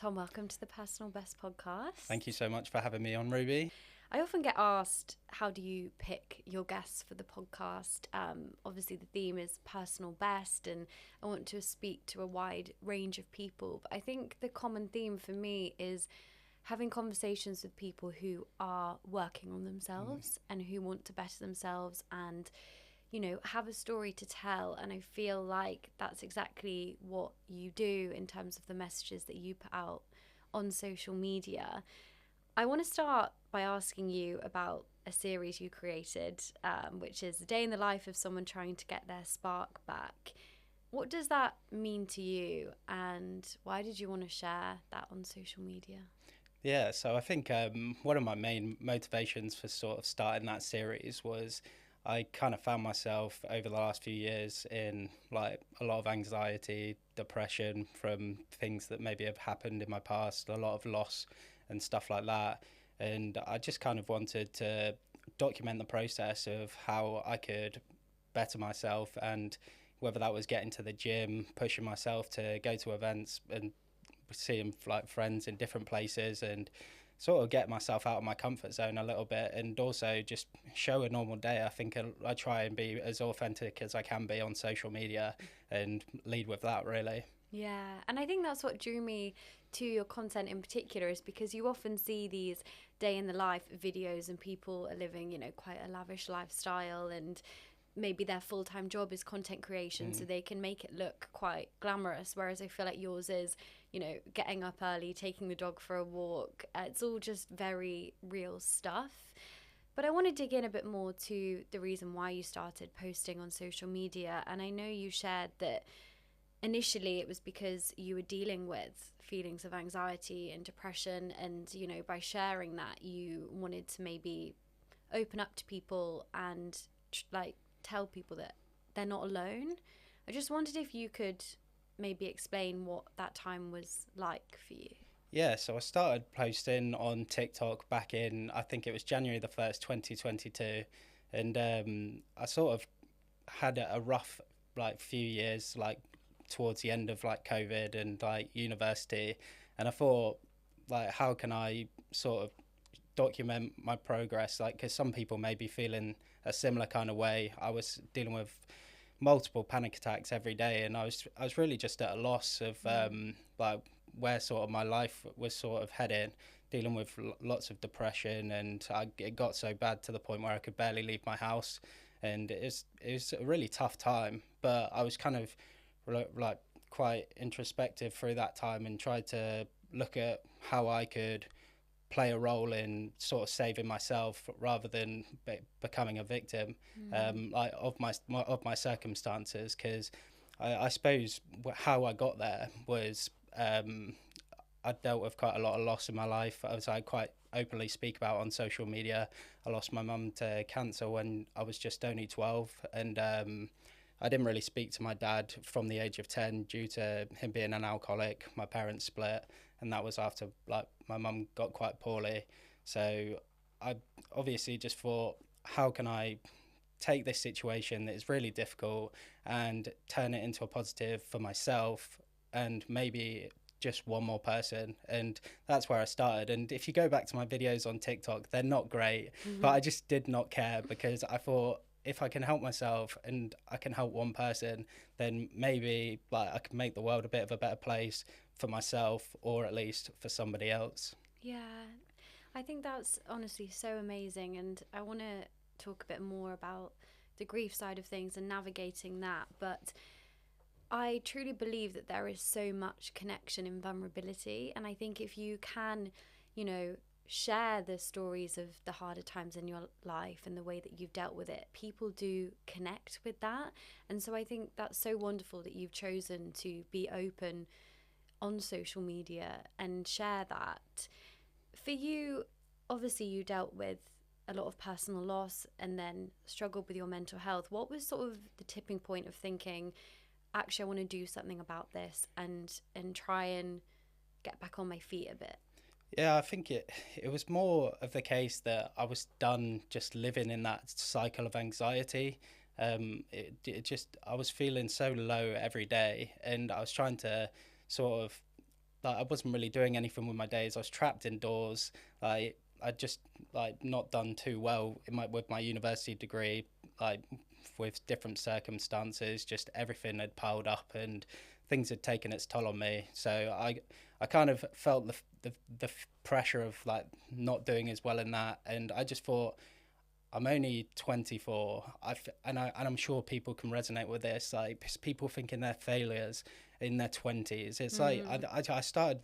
Tom, welcome to the Personal Best podcast. Thank you so much for having me on, Ruby. I often get asked, how do you pick your guests for the podcast? Obviously, the theme is personal best, and I want to speak to a wide range of people. But I think the common theme for me is having conversations with people who are working on themselves and who want to better themselves and, you know, have a story to tell. And I feel like that's exactly what you do in terms of the messages that you put out on social media. I want to start by asking you about a series you created, which is a day in the life of someone trying to get their spark back. What does that mean to you, and why did you want to share that on social media? Yeah, so I think one of my main motivations for sort of starting that series was I kind of found myself over the last few years in like a lot of anxiety, depression from things that maybe have happened in my past, a lot of loss and stuff like that. And I just kind of wanted to document the process of how I could better myself, and whether that was getting to the gym, pushing myself to go to events and seeing like friends in different places, and sort of get myself out of my comfort zone a little bit, and also just show a normal day. I think I try and be as authentic as I can be on social media and lead with that, really. Yeah, and I think that's what drew me to your content in particular, is because you often see these day in the life videos and people are living, you know, quite a lavish lifestyle, and maybe their full-time job is content creation, so they can make it look quite glamorous, whereas I feel like yours is, you know, getting up early, taking the dog for a walk. It's all just very real stuff. But I want to dig in a bit more to the reason why you started posting on social media. And I know you shared that initially it was because you were dealing with feelings of anxiety and depression, and, you know, by sharing that you wanted to maybe open up to people and like tell people that they're not alone. I just wondered if you could maybe explain what that time was like for you. Yeah, so I started posting on TikTok back in, I think it was January the 1st, 2022. And I sort of had a rough like few years, like towards the end of like COVID and like university. And I thought, like, how can I sort of document my progress? Like, because some people may be feeling a similar kind of way. I was dealing with multiple panic attacks every day, and I was really just at a loss of like where sort of my life was sort of heading, dealing with lots of depression, and it got so bad to the point where I could barely leave my house, and it was a really tough time. But I was kind of like quite introspective through that time and tried to look at how I could play a role in sort of saving myself rather than becoming a victim, like of my circumstances. Because I suppose how I got there was I dealt with quite a lot of loss in my life, as I quite openly speak about on social media. I lost my mum to cancer when I was just only 12, and I didn't really speak to my dad from the age of 10 due to him being an alcoholic. My parents split, and that was after like my mum got quite poorly. So I obviously just thought, how can I take this situation that is really difficult and turn it into a positive for myself and maybe just one more person. And that's where I started. And if you go back to my videos on TikTok, they're not great, but I just did not care, because I thought, if I can help myself and I can help one person, then maybe like I can make the world a bit of a better place for myself, or at least for somebody else. Yeah, I think that's honestly so amazing, and I want to talk a bit more about the grief side of things and navigating that. But I truly believe that there is so much connection in vulnerability, and I think if you can, you know, share the stories of the harder times in your life and the way that you've dealt with it, people do connect with that. And so I think that's so wonderful that you've chosen to be open on social media and share that. For you, obviously you dealt with a lot of personal loss and then struggled with your mental health. What was sort of the tipping point of thinking, actually I want to do something about this and try and get back on my feet a bit? Yeah, I think it was more of the case that I was done just living in that cycle of anxiety. It just, I was feeling so low every day, and I was trying to sort of like I wasn't really doing anything with my days. I was trapped indoors. I just like not done too well with my university degree, like with different circumstances. Just everything had piled up and things had taken its toll on me. So I kind of felt the pressure of like not doing as well in that, and I just thought, I'm only 24. And I'm sure people can resonate with this. Like people thinking they're failures in their 20s. It's like I started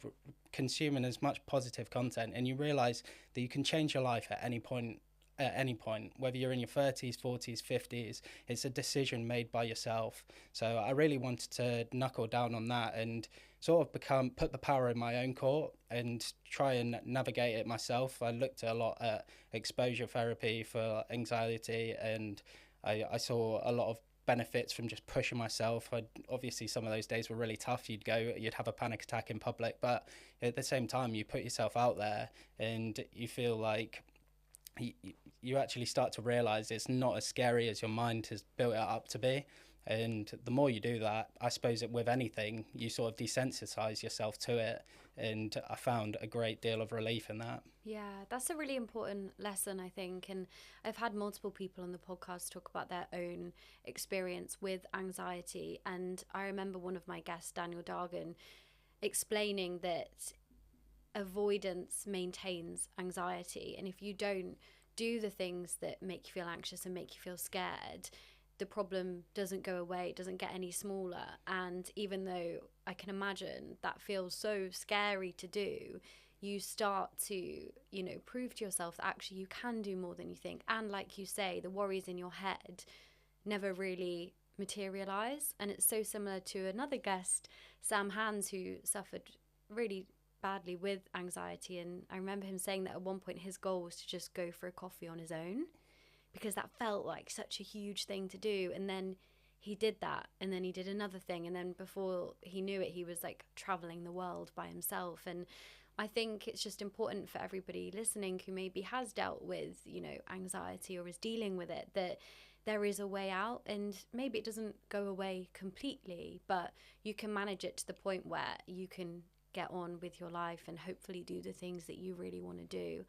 consuming as much positive content, and you realize that you can change your life at any point. At any point, whether you're in your 30s, 40s, 50s, it's a decision made by yourself. So I really wanted to knuckle down on that and sort of put the power in my own court and try and navigate it myself. I looked a lot at exposure therapy for anxiety, and I saw a lot of benefits from just pushing myself. Obviously some of those days were really tough. You'd have a panic attack in public, but at the same time you put yourself out there and you feel like you actually start to realize it's not as scary as your mind has built it up to be. And the more you do that, I suppose that with anything, you sort of desensitize yourself to it. And I found a great deal of relief in that. Yeah, that's a really important lesson, I think. And I've had multiple people on the podcast talk about their own experience with anxiety. And I remember one of my guests, Daniel Dargan, explaining that avoidance maintains anxiety. And if you don't do the things that make you feel anxious and make you feel scared, the problem doesn't go away, it doesn't get any smaller. And even though I can imagine that feels so scary to do, you start to, you know, prove to yourself that actually you can do more than you think. And like you say, the worries in your head never really materialize. And it's so similar to another guest, Sam Hands, who suffered really badly with anxiety. And I remember him saying that at one point his goal was to just go for a coffee on his own, because that felt like such a huge thing to do. And then he did that, and then he did another thing, and then before he knew it, he was like traveling the world by himself. And I think it's just important for everybody listening who maybe has dealt with, you know, anxiety or is dealing with it, that there is a way out. And maybe it doesn't go away completely, but you can manage it to the point where you can get on with your life and hopefully do the things that you really want to do.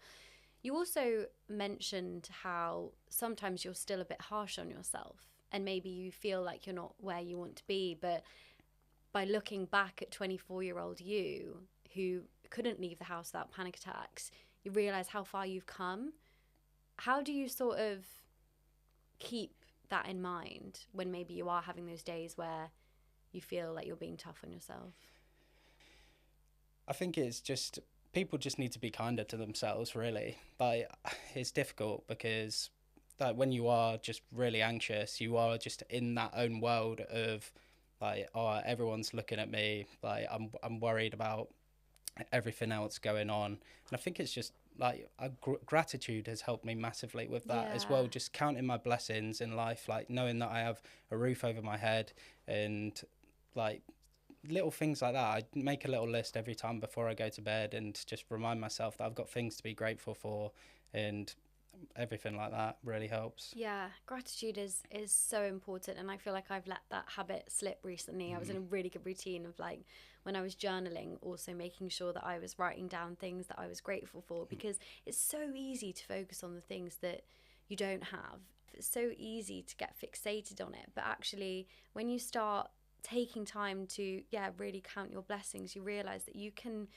You also mentioned how sometimes you're still a bit harsh on yourself, and maybe you feel like you're not where you want to be, but by looking back at 24-year-old you who couldn't leave the house without panic attacks, you realize how far you've come. How do you sort of keep that in mind when maybe you are having those days where you feel like you're being tough on yourself? I think it's just people just need to be kinder to themselves, really. Like, it's difficult because like when you are just really anxious, you are just in that own world of like, oh, everyone's looking at me, like I'm worried about everything else going on. And I think it's just like gratitude has helped me massively with that as well, just counting my blessings in life, like knowing that I have a roof over my head and like little things like that. I make a little list every time before I go to bed and just remind myself that I've got things to be grateful for, and everything like that really helps. Yeah, gratitude is so important, and I feel like I've let that habit slip recently. I was in a really good routine of like when I was journaling, also making sure that I was writing down things that I was grateful for, because it's so easy to focus on the things that you don't have. It's so easy to get fixated on it, but actually when you start taking time to really count your blessings, you realize that you can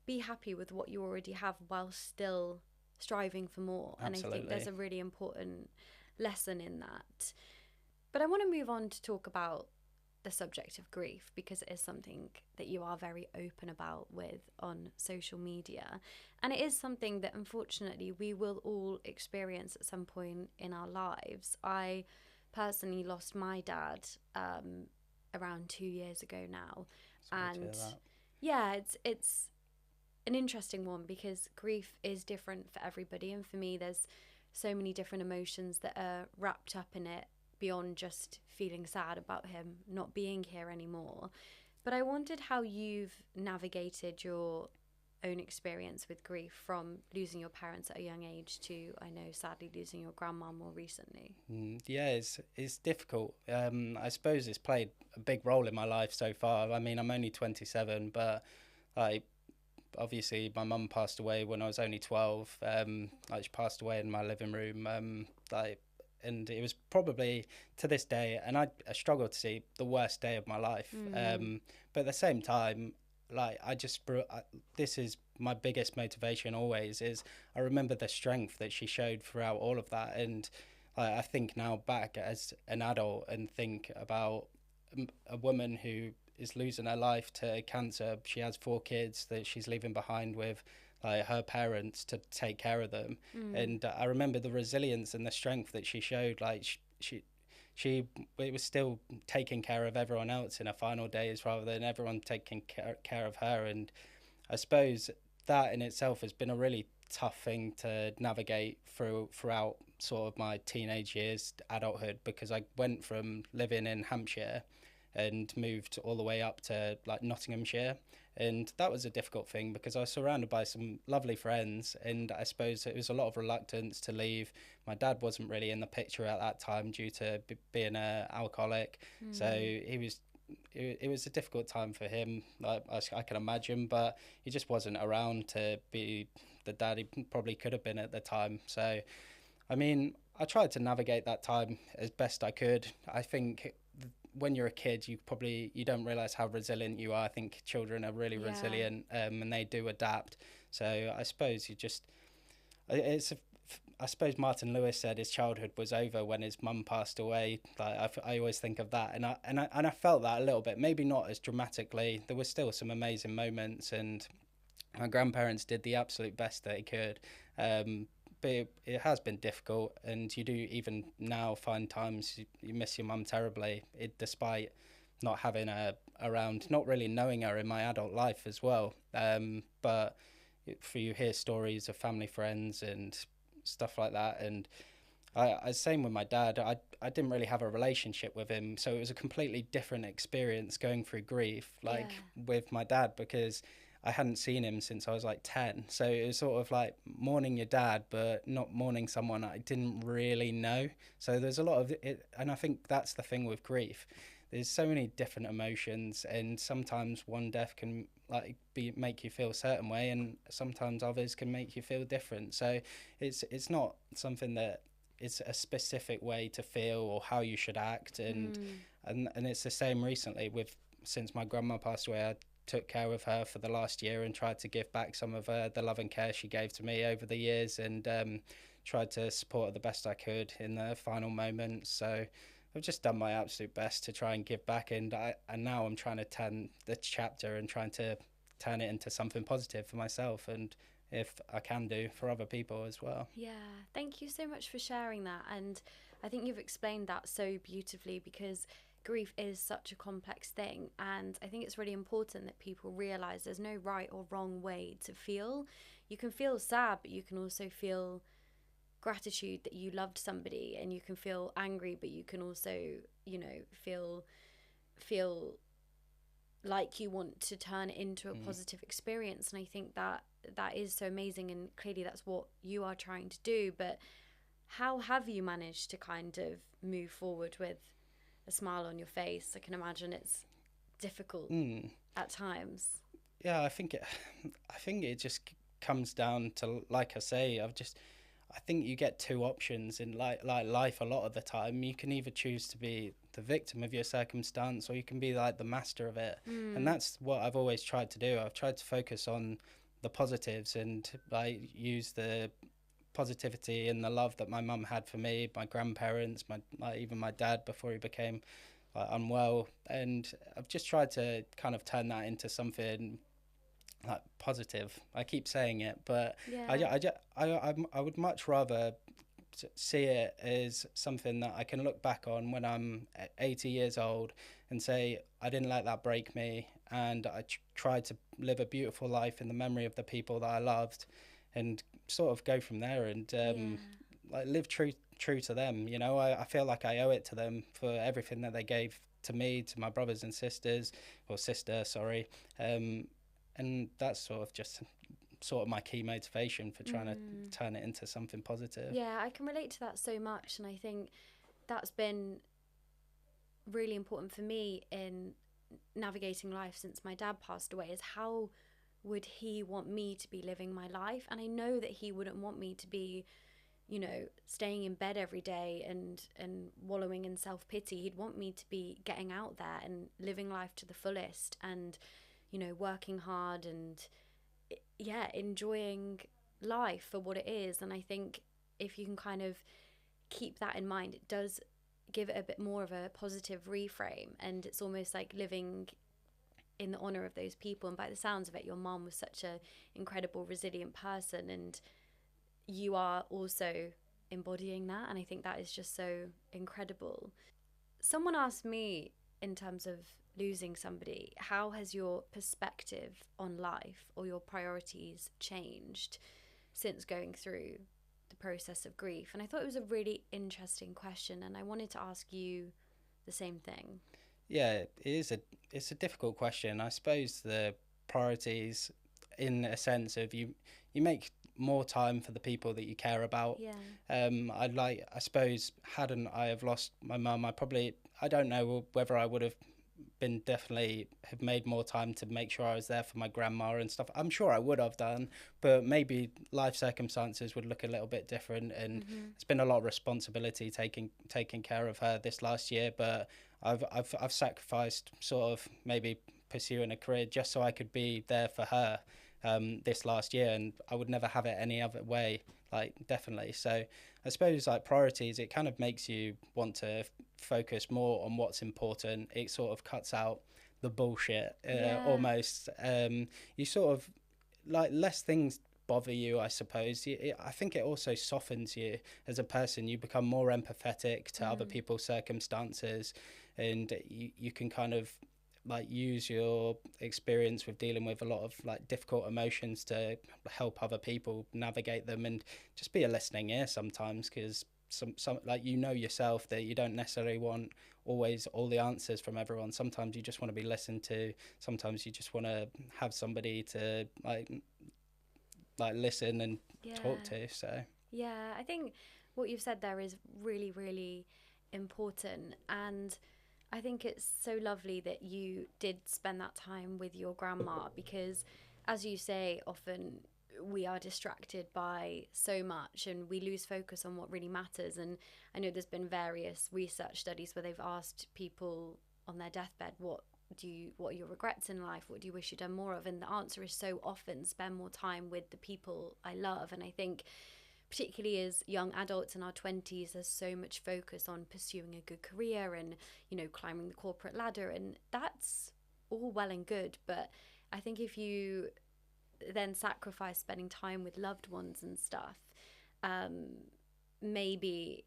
be happy with what you already have while still striving for more. Absolutely. And I think there's a really important lesson in that. But I want to move on to talk about the subject of grief, because it is something that you are very open about with on social media, and it is something that unfortunately we will all experience at some point in our lives. I personally lost my dad around 2 years ago now. Sorry to hear And that. yeah, it's an interesting one because grief is different for everybody, and for me there's so many different emotions that are wrapped up in it beyond just feeling sad about him not being here anymore. But I wondered how you've navigated your own experience with grief, from losing your parents at a young age to, I know, sadly losing your grandma more recently. Yeah, it's difficult. I suppose it's played a big role in my life so far. I mean, I'm only 27, but like obviously my mum passed away when I was only 12. Like she passed away in my living room. Like, and it was probably to this day, and I struggle to see the worst day of my life. But at the same time, like this is my biggest motivation always is I remember the strength that she showed throughout all of that, and I think now back as an adult and think about a woman who is losing her life to cancer. She has 4 kids that she's leaving behind with like her parents to take care of them. And I remember the resilience and the strength that she showed. Like she it was still taking care of everyone else in her final days rather than everyone taking care of her. And I suppose that in itself has been a really tough thing to navigate throughout sort of my teenage years, adulthood, because I went from living in Hampshire and moved all the way up to like Nottinghamshire. And that was a difficult thing because I was surrounded by some lovely friends, and I suppose it was a lot of reluctance to leave. My dad wasn't really in the picture at that time due to being an alcoholic, so he was. It was a difficult time for him, like I can imagine, but he just wasn't around to be the dad he probably could have been at the time. So, I mean, I tried to navigate that time as best I could. I think when you're a kid, you don't realize how resilient you are. I think children are really resilient, and they do adapt. So I suppose I suppose Martin Lewis said his childhood was over when his mum passed away. Like I always think of that, and I felt that a little bit. Maybe not as dramatically. There were still some amazing moments, and my grandparents did the absolute best they could. But it has been difficult, and you do even now find times you miss your mum terribly, despite not having her around, not really knowing her in my adult life as well. But for you hear stories of family friends and stuff like that, and same with my dad. I didn't really have a relationship with him, so it was a completely different experience going through grief, like with my dad, because I hadn't seen him since I was like 10. So it was sort of like mourning your dad, but not mourning someone I didn't really know. So there's a lot of it. And I think that's the thing with grief. There's so many different emotions, and sometimes one death can make you feel a certain way, and sometimes others can make you feel different. So it's not something that it's a specific way to feel or how you should act. And it's the same recently with since my grandma passed away. I took care of her for the last year and tried to give back some of the love and care she gave to me over the years, and tried to support her the best I could in the final moments. So I've just done my absolute best to try and give back, and now I'm trying to turn the chapter and trying to turn it into something positive for myself, and if I can do for other people as well. Yeah, thank you so much for sharing that. And I think you've explained that so beautifully, because grief is such a complex thing, and I think it's really important that people realize there's no right or wrong way to feel. You can feel sad, but you can also feel gratitude that you loved somebody, and you can feel angry, but you can also, feel like you want to turn it into a positive experience. And I think that is so amazing, and clearly that's what you are trying to do. But how have you managed to kind of move forward with a smile on your face? I can imagine it's difficult at times. Yeah, I think it just comes down to, like I say, I think you get two options in like life a lot of the time. You can either choose to be the victim of your circumstance, or you can be like the master of it. And that's what I've always tried to do. I've tried to focus on the positives and like use the positivity and the love that my mum had for me, my grandparents, even my dad before he became unwell. And I've just tried to kind of turn that into something like positive. I keep saying it, but I would much rather see it as something that I can look back on when I'm 80 years old and say, I didn't let that break me, and I tried to live a beautiful life in the memory of the people that I loved, and sort of go from there, and like live true to them. I feel like I owe it to them for everything that they gave to me, to my brothers and sisters, or sister, sorry. And that's sort of my key motivation for trying to turn it into something positive. Yeah, I can relate to that so much, and I think that's been really important for me in navigating life since my dad passed away, is how would he want me to be living my life? And I know that he wouldn't want me to be, you know, staying in bed every day and wallowing in self-pity. He'd want me to be getting out there and living life to the fullest, and, you know, working hard and, yeah, enjoying life for what it is. And I think if you can kind of keep that in mind, it does give it a bit more of a positive reframe, and it's almost like living in the honor of those people. And by the sounds of it, your mom was such a incredible, resilient person, and you are also embodying that. And I think that is just so incredible. Someone asked me, in terms of losing somebody, how has your perspective on life or your priorities changed since going through the process of grief? And I thought it was a really interesting question, and I wanted to ask you the same thing. Yeah, it's a difficult question. I suppose the priorities, in a sense of you make more time for the people that you care about. Yeah. I suppose hadn't I have lost my mum, I don't know whether I would have been definitely have made more time to make sure I was there for my grandma and stuff. I'm sure I would have done, but maybe life circumstances would look a little bit different. And it's been a lot of responsibility taking care of her this last year. But I've sacrificed sort of maybe pursuing a career just so I could be there for her this last year, and I would never have it any other way. Like, definitely. So I suppose like priorities, it kind of makes you want to focus more on what's important. It sort of cuts out the bullshit almost. You sort of like less things bother you, I suppose. I think it also softens you as a person. You become more empathetic to other people's circumstances, and you can kind of like use your experience with dealing with a lot of like difficult emotions to help other people navigate them, and just be a listening ear sometimes, because some like, you know yourself that you don't necessarily want always all the answers from everyone. Sometimes you just want to be listened to. Sometimes you just want to have somebody to like listen and talk to. So Yeah, I think what you've said there is really, really important. And I think it's so lovely that you did spend that time with your grandma, because, as you say, often we are distracted by so much and we lose focus on what really matters. And I know there's been various research studies where they've asked people on their deathbed, what are your regrets in life? What do you wish you'd done more of? And the answer is so often, spend more time with the people I love. And I think particularly as young adults in our 20s, there's so much focus on pursuing a good career and, you know, climbing the corporate ladder, and that's all well and good. But I think if you then sacrifice spending time with loved ones and stuff, maybe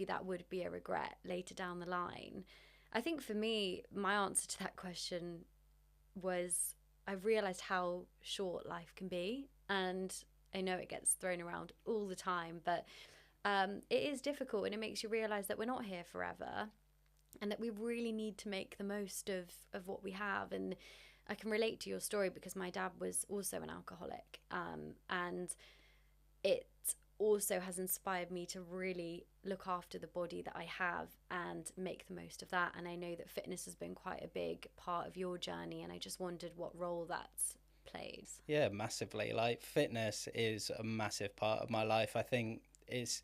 that would be a regret later down the line. I think for me, my answer to that question was, I've realized how short life can be. And I know it gets thrown around all the time, but it is difficult, and it makes you realize that we're not here forever, and that we really need to make the most of what we have. And I can relate to your story because my dad was also an alcoholic, and it also has inspired me to really look after the body that I have and make the most of that. And I know that fitness has been quite a big part of your journey, and I just wondered what role that's played. yeah, massively. Like, fitness is a massive part of my life. I think it's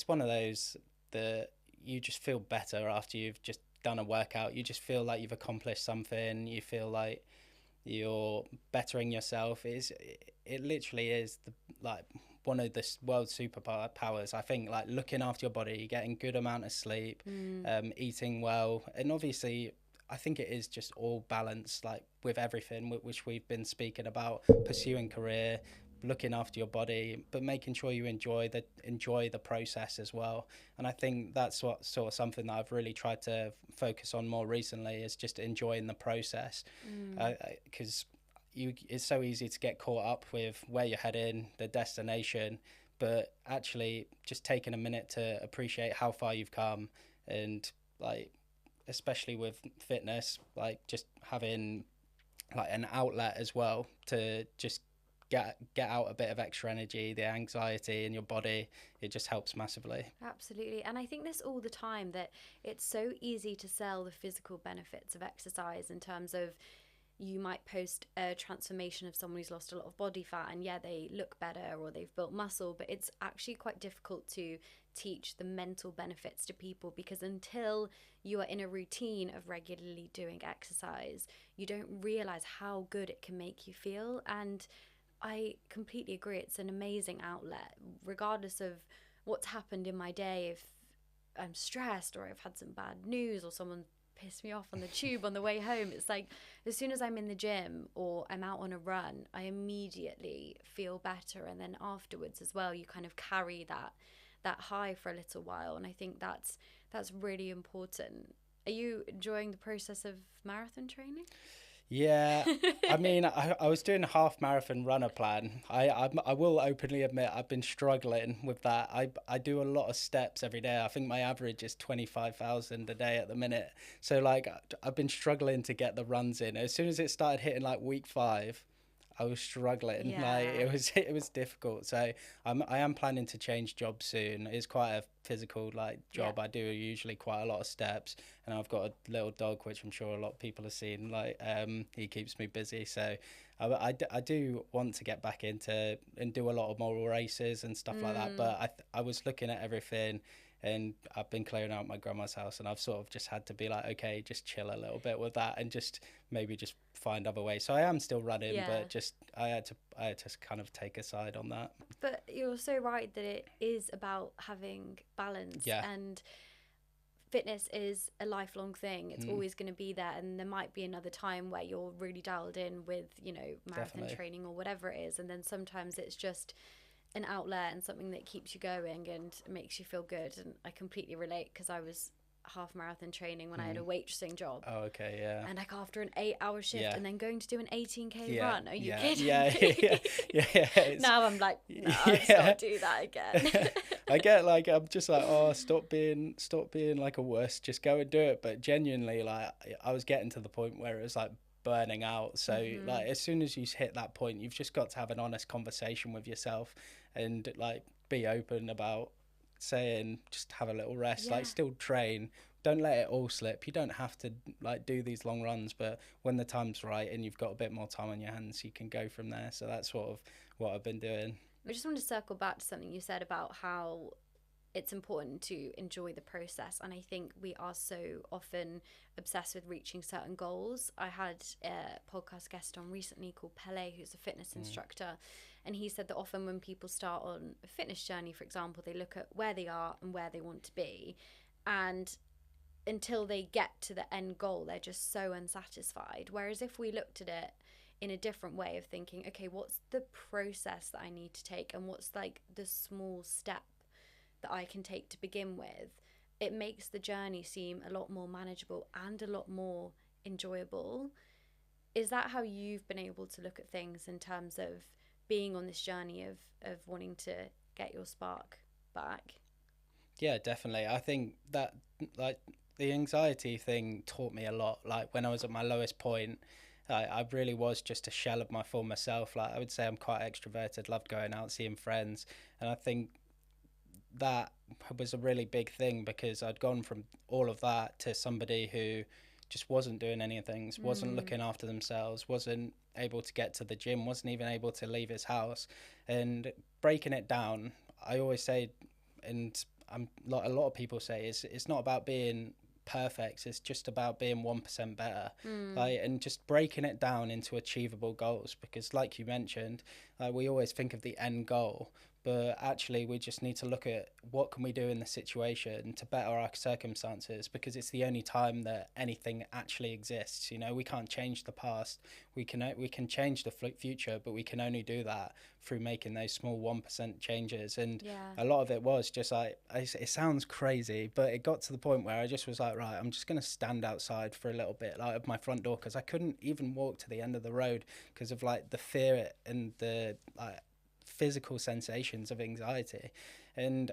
one of those that you just feel better after you've just done a workout. You just feel like you've accomplished something. You feel like you're bettering yourself. It literally is like one of the world's superpowers. I think, like, looking after your body, getting good amount of sleep, eating well, and obviously I think it is just all balance, like with everything which we've been speaking about: pursuing career, looking after your body, but making sure you enjoy the process as well. And I think that's what sort of something that I've really tried to focus on more recently, is just enjoying the process, because it's so easy to get caught up with where you're heading, the destination, but actually just taking a minute to appreciate how far you've come. And like, especially with fitness, like just having like an outlet as well to just get out a bit of extra energy, the anxiety in your body, it just helps massively. Absolutely. And I think this all the time, that it's so easy to sell the physical benefits of exercise in terms of, you might post a transformation of someone who's lost a lot of body fat, and yeah, they look better or they've built muscle, but it's actually quite difficult to teach the mental benefits to people, because until you are in a routine of regularly doing exercise, you don't realize how good it can make you feel. And I completely agree, it's an amazing outlet, regardless of what's happened in my day. If I'm stressed or I've had some bad news or someone pissed me off on the tube on the way home, it's like as soon as I'm in the gym or I'm out on a run, I immediately feel better, and then afterwards as well, you kind of carry that high for a little while. And I think that's really important. Are you enjoying the process of marathon training? Yeah, I mean, I was doing a half marathon runner plan. I will openly admit I've been struggling with that. I do a lot of steps every day. I think my average is 25,000 a day at the minute. So like I've been struggling to get the runs in. As soon as it started hitting like week 5, I was struggling. Yeah. Like it was difficult. So I am planning to change jobs soon. It's quite a physical like job. Yeah. I do usually quite a lot of steps, and I've got a little dog which I'm sure a lot of people have seen. Like he keeps me busy. So I do want to get back into and do a lot of more races and stuff like that. But I was looking at everything. And I've been clearing out my grandma's house, and I've sort of just had to be like, okay, just chill a little bit with that, and just maybe just find other ways. So I am still running, Yeah. but just I had to kind of take a side on that. But you're so right that it is about having balance. Yeah. And fitness is a lifelong thing. It's always going to be there, and there might be another time where you're really dialed in with, you know, marathon Definitely. training or whatever it is, and then sometimes it's just an outlet and something that keeps you going and makes you feel good. And I completely relate, because I was half marathon training when I had a waitressing job. Oh, okay, yeah. And like after an 8-hour shift, Yeah. and then going to do an 18k Yeah, run. Are you yeah, kidding yeah, me? yeah. Now I'm like, no, I'll just not do that again. I get like I'm just like, oh, stop being like a wuss, just go and do it. But genuinely, like I was getting to the point where it was like burning out. So like as soon as you hit that point, you've just got to have an honest conversation with yourself and like be open about saying just have a little rest. Yeah. Like still train. Don't let it all slip. You don't have to like do these long runs, but when the time's right and you've got a bit more time on your hands, you can go from there. So that's sort of what I've been doing. I just want to circle back to something you said about how it's important to enjoy the process. And I think we are so often obsessed with reaching certain goals. I had a podcast guest on recently called Pele, who's a fitness instructor. And he said that often when people start on a fitness journey, for example, they look at where they are and where they want to be. And until they get to the end goal, they're just so unsatisfied. Whereas if we looked at it in a different way of thinking, okay, what's the process that I need to take, and what's like the small step that I can take to begin with, it makes the journey seem a lot more manageable and a lot more enjoyable. Is that how you've been able to look at things in terms of being on this journey of wanting to get your spark back? Yeah, definitely. I think that like the anxiety thing taught me a lot. Like when I was at my lowest point, I really was just a shell of my former self. Like I would say I'm quite extroverted, loved going out, seeing friends. And I think that was a really big thing, because I'd gone from all of that to somebody who just wasn't doing anything, wasn't looking after themselves, wasn't able to get to the gym, wasn't even able to leave his house. And breaking it down, I always say, and a lot of people say, it's not about being perfect, it's just about being 1% better. Like, and just breaking it down into achievable goals, because like you mentioned, we always think of the end goal, but actually we just need to look at what can we do in the situation to better our circumstances, because it's the only time that anything actually exists. You know, we can't change the past, we can change the future, but we can only do that through making those small 1% changes. And a lot of it was just like, it sounds crazy, but it got to the point where I just was like, right, I'm just going to stand outside for a little bit, like of my front door, because I couldn't even walk to the end of the road because of like the fear and the like physical sensations of anxiety. And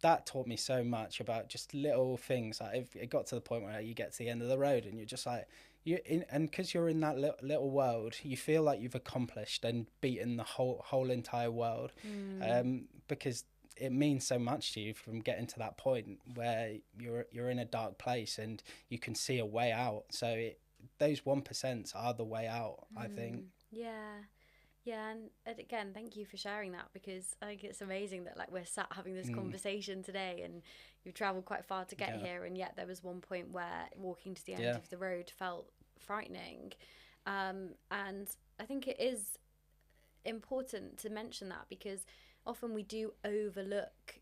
that taught me so much about just little things. Like it got to the point where you get to the end of the road and you're just like, and because you're in that little world, you feel like you've accomplished and beaten the whole entire world, because it means so much to you from getting to that point where you're in a dark place and you can see a way out. So those 1% are the way out, I think. Yeah. Yeah, and again, thank you for sharing that, because I think it's amazing that like we're sat having this conversation today, and you've traveled quite far to get Yeah. here, and yet there was one point where walking to the end Yeah. of the road felt frightening. And I think it is important to mention that, because often we do overlook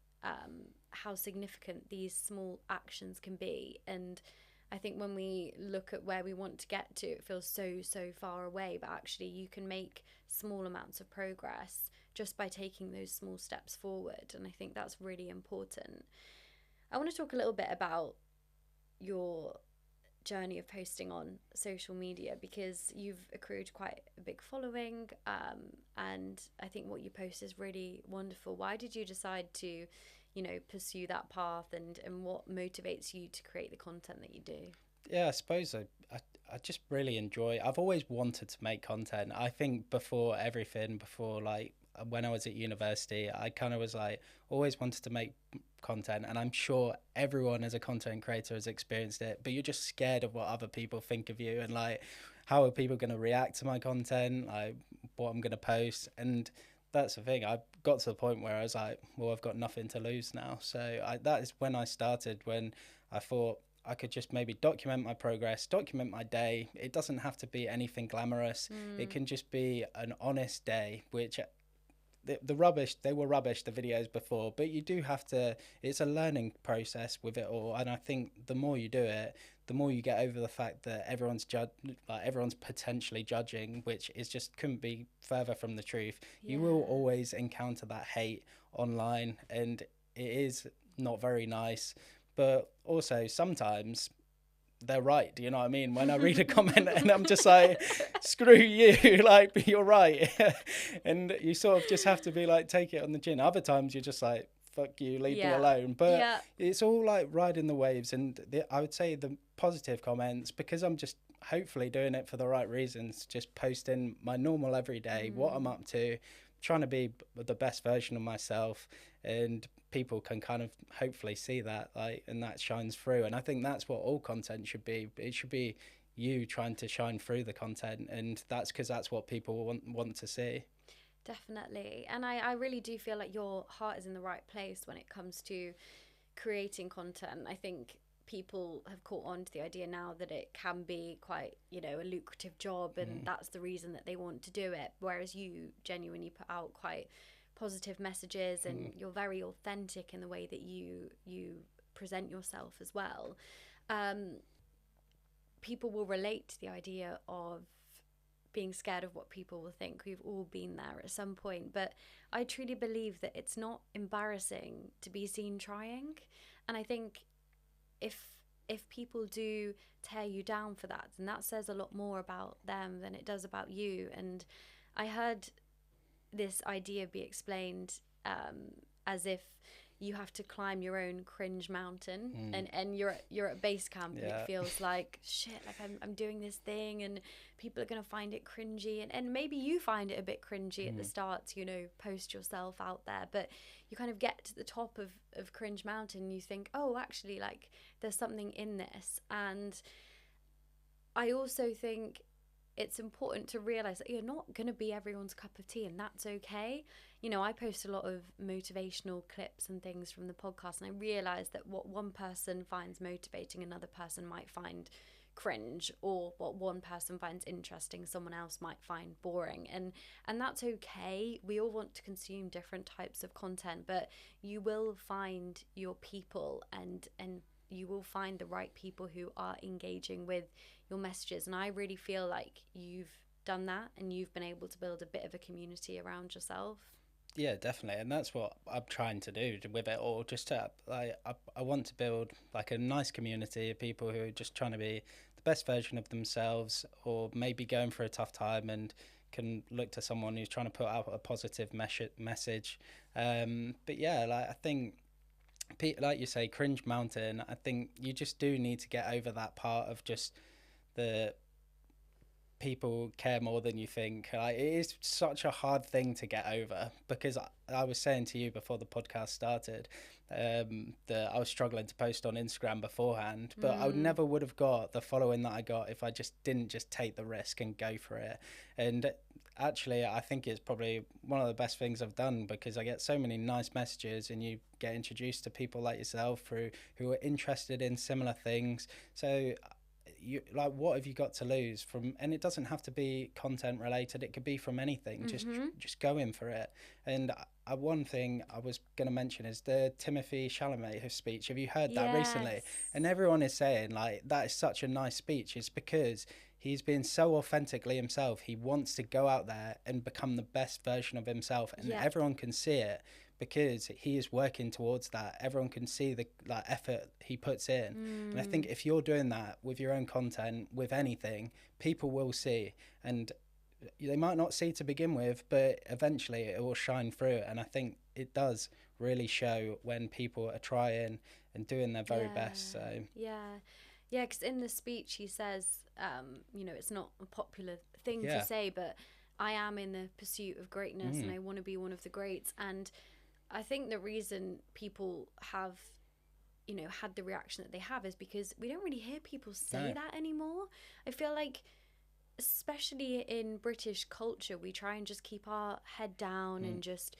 how significant these small actions can be. And I think when we look at where we want to get to, it feels so far away, but actually you can make small amounts of progress just by taking those small steps forward. And I think that's really important. I want to talk a little bit about your journey of posting on social media, because you've accrued quite a big following, and I think what you post is really wonderful. Why did you decide to, pursue that path, and what motivates you to create the content that you do? Yeah, I suppose I just really enjoy. I've always wanted to make content. I think before everything, before like when I was at university, I kind of was like always wanted to make content, and I'm sure everyone as a content creator has experienced it, but you're just scared of what other people think of you, and like how are people going to react to my content, like what I'm going to post. And that's the thing, I got to the point where I was like, well, I've got nothing to lose now. So that is when I started, when I thought I could just maybe document my progress, document my day. It doesn't have to be anything glamorous. It can just be an honest day, which the rubbish, they were rubbish, the videos before, but you do have to, it's a learning process with it all. And I think the more you do it, the more you get over the fact that everyone's potentially judging, which is just couldn't be further from the truth. Yeah. You will always encounter that hate online, and it is not very nice. But also sometimes they're right. Do you know what I mean? When I read a comment and I'm just like, screw you, like, but you're right. And you sort of just have to be like, take it on the chin. Other times you're just like, fuck you, leave me alone. But it's all like riding the waves. And I would say the positive comments, because I'm just hopefully doing it for the right reasons, just posting my normal everyday, what I'm up to, trying to be the best version of myself, and people can kind of hopefully see that, like, and that shines through. And I think that's what all content should be. It should be you trying to shine through the content, and that's because that's what people want to see. Definitely. And I really do feel like your heart is in the right place when it comes to creating content. I think people have caught on to the idea now that it can be quite, a lucrative job, and that's the reason that they want to do it. Whereas you genuinely put out quite positive messages, and you're very authentic in the way that you present yourself as well. People will relate to the idea of being scared of what people will think. We've all been there at some point, but I truly believe that it's not embarrassing to be seen trying. And I think if people do tear you down for that, then that says a lot more about them than it does about you. And I heard this idea be explained as if you have to climb your own cringe mountain, and you're at base camp, and it feels like shit, like I'm doing this thing and people are going to find it cringy, and maybe you find it a bit cringy at the start to post yourself out there, but you kind of get to the top of cringe mountain and you think, oh, actually, like, there's something in this. And I also think it's important to realize that you're not going to be everyone's cup of tea, and that's okay. I post a lot of motivational clips and things from the podcast, and I realize that what one person finds motivating, another person might find cringe, or what one person finds interesting, someone else might find boring, and that's okay. We all want to consume different types of content, but you will find your people, and you will find the right people who are engaging with your messages. And I really feel like you've done that, and you've been able to build a bit of a community around yourself. Yeah, definitely. And that's what I'm trying to do with it all. Just to, like, I want to build like a nice community of people who are just trying to be the best version of themselves, or maybe going through a tough time and can look to someone who's trying to put out a positive message. But yeah, like, I think, like you say, cringe mountain, I think you just do need to get over that part of just the people care more than you think. Like, it is such a hard thing to get over, because I was saying to you before the podcast started, that I was struggling to post on Instagram beforehand, but I never would have got the following that I got if I just didn't just take the risk and go for it. And actually, I think it's probably one of the best things I've done, because I get so many nice messages, and you get introduced to people like yourself who are interested in similar things. So you, like, what have you got to lose from? And it doesn't have to be content related, it could be from anything. Just go in for it. And one thing I was going to mention is the Timothy Chalamet speech. Have you heard that recently? And everyone is saying, like, that is such a nice speech. It's because he's been so authentically himself. He wants to go out there and become the best version of himself, and everyone can see it, because he is working towards that. Everyone can see the effort he puts in. And I think if you're doing that with your own content, with anything, people will see. And they might not see to begin with, but eventually it will shine through. And I think it does really show when people are trying and doing their very best. So because in the speech he says, it's not a popular thing to say, but I am in the pursuit of greatness, and I want to be one of the greats. And I think the reason people have, had the reaction that they have is because we don't really hear people say that anymore. I feel like, especially in British culture, we try and just keep our head down and just,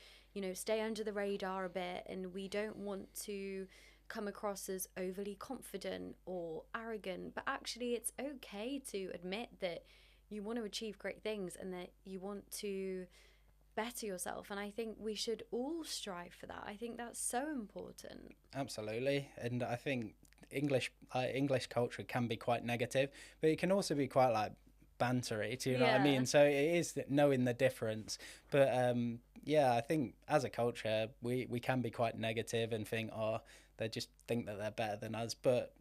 stay under the radar a bit, and we don't want to come across as overly confident or arrogant. But actually, it's okay to admit that you want to achieve great things and that you want to better yourself, and I think we should all strive for that. I think that's so important. Absolutely. And I think English culture can be quite negative, but it can also be quite like bantery, do you know what I mean? So it is knowing the difference. But I think as a culture we can be quite negative and think, they just think that they're better than us. But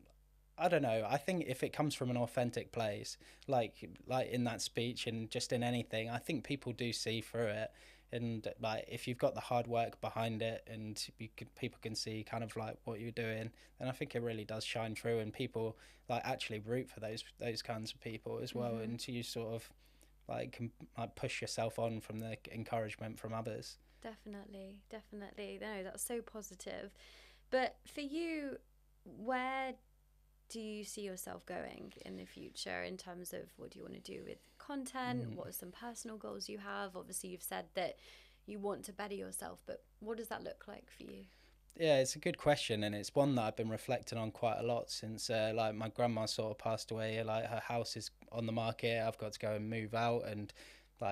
I don't know. I think if it comes from an authentic place, like in that speech and just in anything, I think people do see through it. And like, if you've got the hard work behind it, and people can see kind of like what you're doing, then I think it really does shine through, and people like actually root for those kinds of people as well. And you sort of can push yourself on from the encouragement from others. Definitely. No, that's so positive. But for you, where do you see yourself going in the future in terms of what do you want to do with content? What are some personal goals you have? Obviously, you've said that you want to better yourself, but what does that look like for you? Yeah, it's a good question, and it's one that I've been reflecting on quite a lot since my grandma sort of passed away. Like, her house is on the market. I've got to go and move out and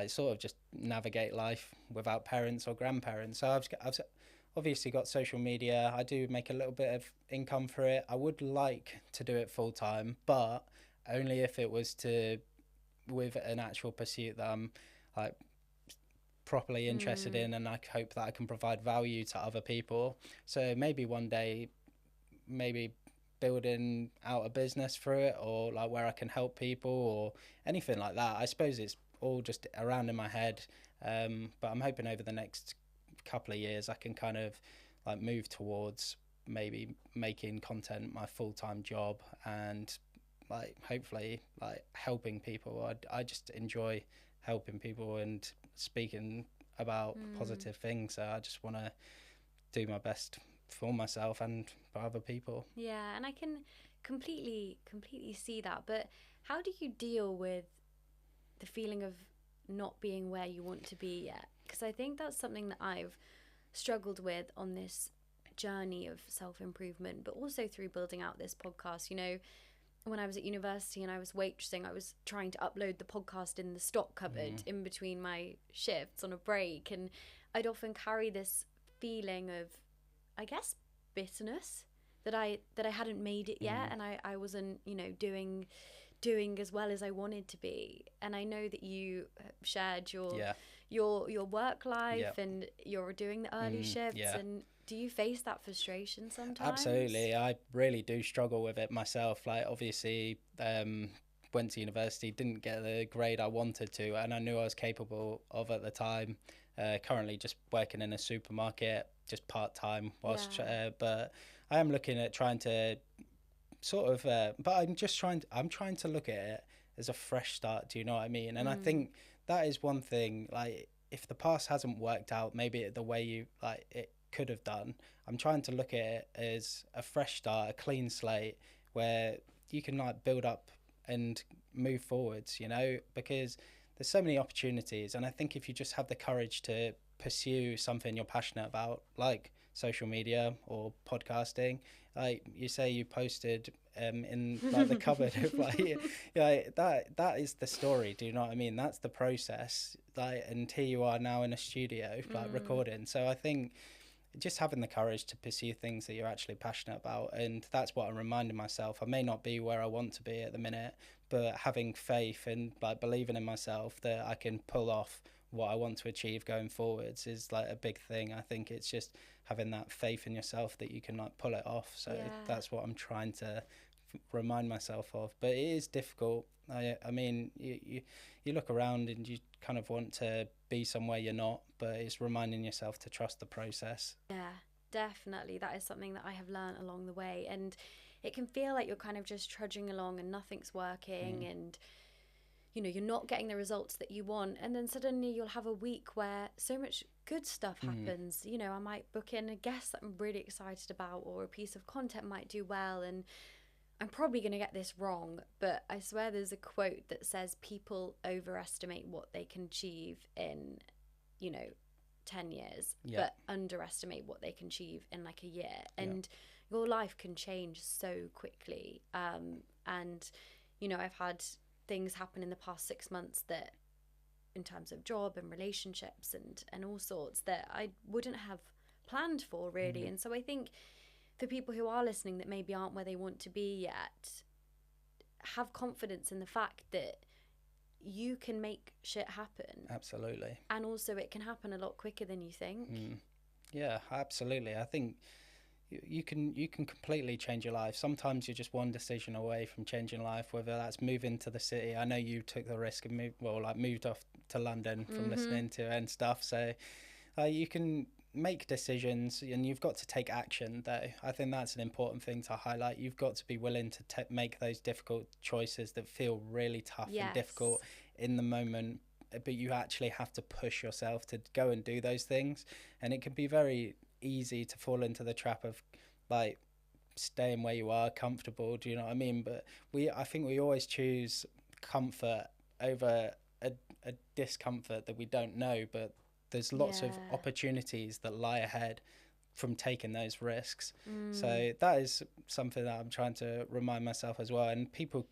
sort of just navigate life without parents or grandparents. So I've obviously got social media. I do make a little bit of income for it. I would like to do it full time, but only if it was with an actual pursuit that I'm properly interested in, and I hope that I can provide value to other people. So maybe one day, maybe building out a business through it, or where I can help people or anything like that. I suppose it's all just around in my head, but I'm hoping over the next couple of years I can kind of move towards maybe making content my full-time job, and hopefully helping people. I just enjoy helping people and speaking about positive things, so I just want to do my best for myself and for other people. Yeah, and I can completely see that. But how do you deal with the feeling of not being where you want to be yet? Because I think that's something that I've struggled with on this journey of self-improvement, but also through building out this podcast. When I was at university and I was waitressing, I was trying to upload the podcast in the stock cupboard in between my shifts on a break, and I'd often carry this feeling of, I guess, bitterness that I hadn't made it yet, and I wasn't doing as well as I wanted to be. And I know that you shared your work life and you're doing the early shifts, and do you face that frustration sometimes? Absolutely. I really do struggle with it myself. Obviously, went to university, didn't get the grade I wanted to, and I knew I was capable of at the time. Currently just working in a supermarket, just part-time whilst but I am looking at trying to sort of but I'm trying to look at it as a fresh start. Do you know what I mean? And I think that is one thing, like, if the past hasn't worked out maybe the way you like it could have done, I'm trying to look at it as a fresh start, a clean slate, where you can like build up and move forwards, you know, because there's so many opportunities. And I think if you just have the courage to pursue something you're passionate about, like social media or podcasting, like you say you posted in like the cupboard of like, yeah, that is the story. Do you know what I mean? That's the process. Like, and here you are now in a studio like recording. So I think just having the courage to pursue things that you're actually passionate about, and that's what I'm reminding myself. I may not be where I want to be at the minute, but having faith and like believing in myself that I can pull off what I want to achieve going forwards is like a big thing. I think it's just having that faith in yourself that you can like pull it off. So that's what I'm trying to remind myself of. But it is difficult. I mean, you look around and you kind of want to be somewhere you're not, but it's reminding yourself to trust the process. Yeah, definitely. That is something that I have learned along the way. And it can feel like you're kind of just trudging along and nothing's working and, you know, you're not getting the results that you want. And then suddenly you'll have a week where so much good stuff happens. You know, I might book in a guest that I'm really excited about, or a piece of content might do well. And I'm probably going to get this wrong, but I swear there's a quote that says people overestimate what they can achieve in, you know, 10 years, but underestimate what they can achieve in like a year. And your life can change so quickly. And, you know, I've had things happen in the past 6 months that, in terms of job and relationships and all sorts, that I wouldn't have planned for, really. And so I think for people who are listening that maybe aren't where they want to be yet, have confidence in the fact that you can make shit happen. Absolutely. And also it can happen a lot quicker than you think. Yeah, absolutely. I think you can completely change your life. Sometimes you're just one decision away from changing life, whether that's moving to the city. I know you took the risk and moved off to London from listening to and stuff. So you can make decisions, and you've got to take action though. I think that's an important thing to highlight. You've got to be willing to make those difficult choices that feel really tough and difficult in the moment, but you actually have to push yourself to go and do those things. And it can be very easy to fall into the trap of like staying where you are comfortable, do you know what I mean? But I think we always choose comfort over a discomfort that we don't know, but there's lots of opportunities that lie ahead from taking those risks. So that is something that I'm trying to remind myself as well. And people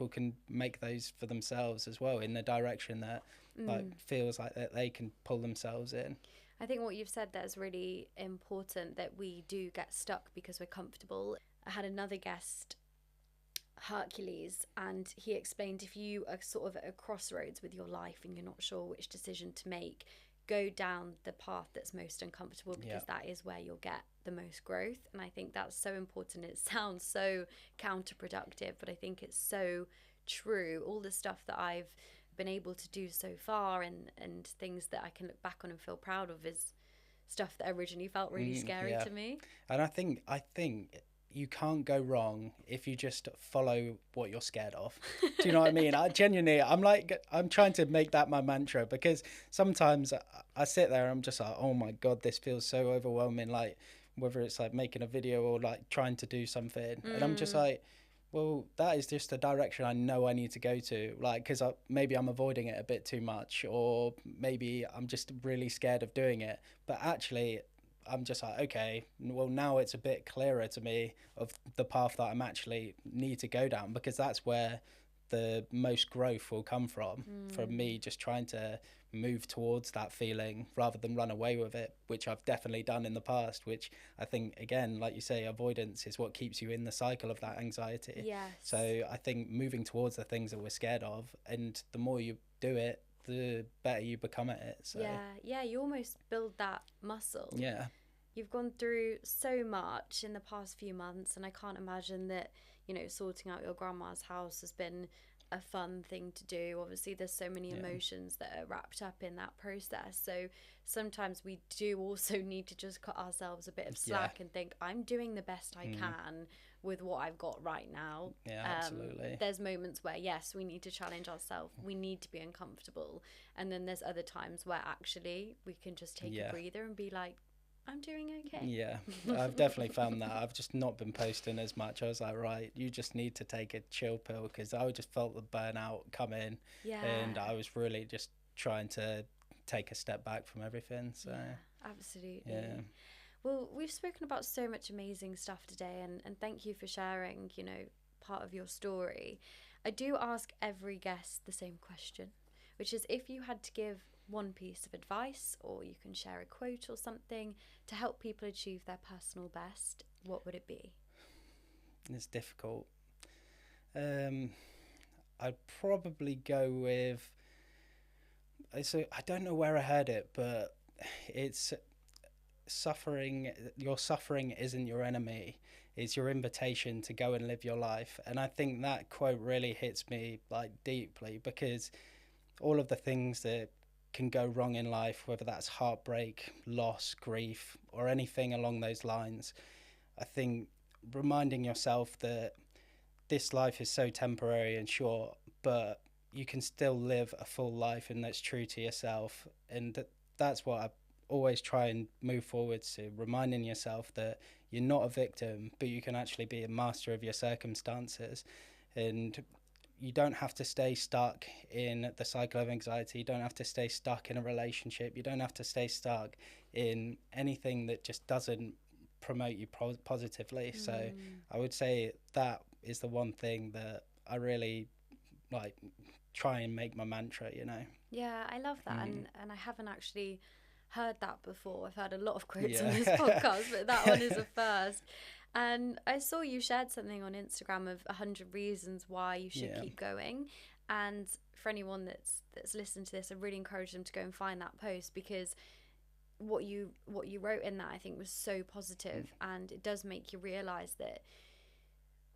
can make those for themselves as well in the direction that like feels like that they can pull themselves in. I think what you've said there is really important, that we do get stuck because we're comfortable. I had another guest, Hercules, and he explained if you are sort of at a crossroads with your life and you're not sure which decision to make, go down the path that's most uncomfortable, because that is where you'll get the most growth. And I think that's so important. It sounds so counterproductive, but I think it's so true. All the stuff that I've been able to do so far and things that I can look back on and feel proud of is stuff that originally felt really scary to me. And I think you can't go wrong if you just follow what you're scared of. Do you know what I mean? I'm trying to make that my mantra, because sometimes I sit there and I'm just like, oh my God, this feels so overwhelming. Like whether it's like making a video or like trying to do something. And I'm just like, well, that is just the direction I know I need to go to. Like, because maybe I'm avoiding it a bit too much, or maybe I'm just really scared of doing it. But actually, I'm just like, okay, well, now it's a bit clearer to me of the path that I'm actually need to go down, because that's where the most growth will come from me just trying to move towards that feeling rather than run away with it, which I've definitely done in the past, which I think, again, like you say, avoidance is what keeps you in the cycle of that anxiety. Yes. So I think moving towards the things that we're scared of, and the more you do it, the better you become at it. So yeah, you almost build that muscle. Yeah. You've gone through so much in the past few months, and I can't imagine that, you know, sorting out your grandma's house has been a fun thing to do. Obviously, there's so many Yeah. emotions that are wrapped up in that process. So sometimes we do also need to just cut ourselves a bit of Yeah. slack and think, I'm doing the best I Mm. can with what I've got right now. Yeah, absolutely. There's moments where, yes, we need to challenge ourselves, we need to be uncomfortable. And then there's other times where actually we can just take Yeah. a breather and be like, I'm doing okay. Yeah, I've definitely found that. I've just not been posting as much. I was like, right, you just need to take a chill pill, because I just felt the burnout come in, Yeah. and I was really just trying to take a step back from everything. So, yeah, absolutely. yeah. Well, we've spoken about so much amazing stuff today, and thank you for sharing, you know, part of your story. I do ask every guest the same question, which is if you had to give one piece of advice, or you can share a quote or something to help people achieve their personal best, what would it be? It's difficult. I'd probably go with. So I don't know where I heard it, but it's suffering. Your suffering isn't your enemy. It's your invitation to go and live your life. And I think that quote really hits me like deeply, because all of the things that can go wrong in life, whether that's heartbreak, loss, grief, or anything along those lines, I think reminding yourself that this life is so temporary and short, but you can still live a full life, and that's true to yourself. And that's what I always try and move forwards to, reminding yourself that you're not a victim, but you can actually be a master of your circumstances. And you don't have to stay stuck in the cycle of anxiety. You don't have to stay stuck in a relationship. You don't have to stay stuck in anything that just doesn't promote you positively. So I would say that is the one thing that I really like try and make my mantra, you know. Yeah, I love that. And I haven't actually heard that before. I've heard a lot of quotes Yeah. on this podcast, but that one is a first. And I saw you shared something on Instagram of 100 reasons why you should Yeah. keep going. And for anyone that's listened to this, I really encourage them to go and find that post, because what you wrote in that, I think, was so positive, and it does make you realize that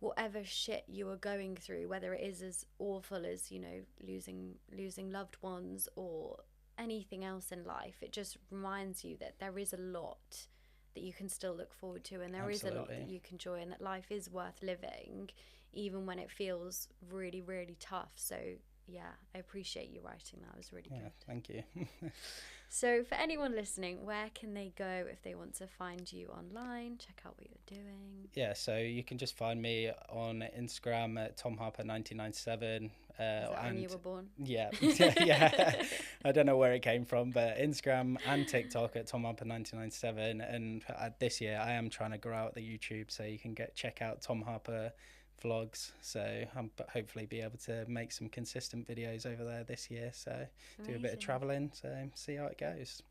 whatever shit you are going through, whether it is as awful as, you know, losing loved ones or anything else in life, it just reminds you that there is a lot that you can still look forward to, and there is a lot that Absolutely. you can enjoy, and that life is worth living even when it feels really, really tough. So yeah, I appreciate you writing that. It was really Yeah, good. thank you. So for anyone listening, where can they go if they want to find you online, check out what you're doing? Yeah, so you can just find me on Instagram at Tom Harper 1997. Is that when and you were born? yeah, yeah. I don't know where it came from, but Instagram and TikTok at Tom Harper 1997. And this year I am trying to grow out the YouTube, so you can check out Tom Harper vlogs. So I'm hopefully be able to make some consistent videos over there this year. So do a bit of Amazing. traveling. So see how it goes.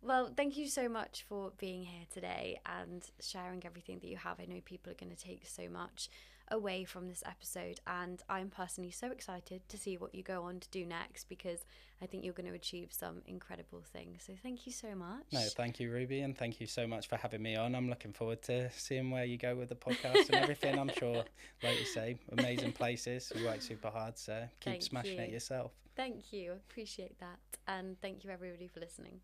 Well, thank you so much for being here today and sharing everything that you have. I know people are going to take so much away from this episode, and I'm personally so excited to see what you go on to do next, because I think you're going to achieve some incredible things. So thank you so much. No, thank you, Ruby, and thank you so much for having me on. I'm looking forward to seeing where you go with the podcast and everything. I'm sure, like you say, amazing places. You work super hard, so keep Thank smashing it you. yourself. Thank you. Appreciate that. And thank you, everybody, for listening.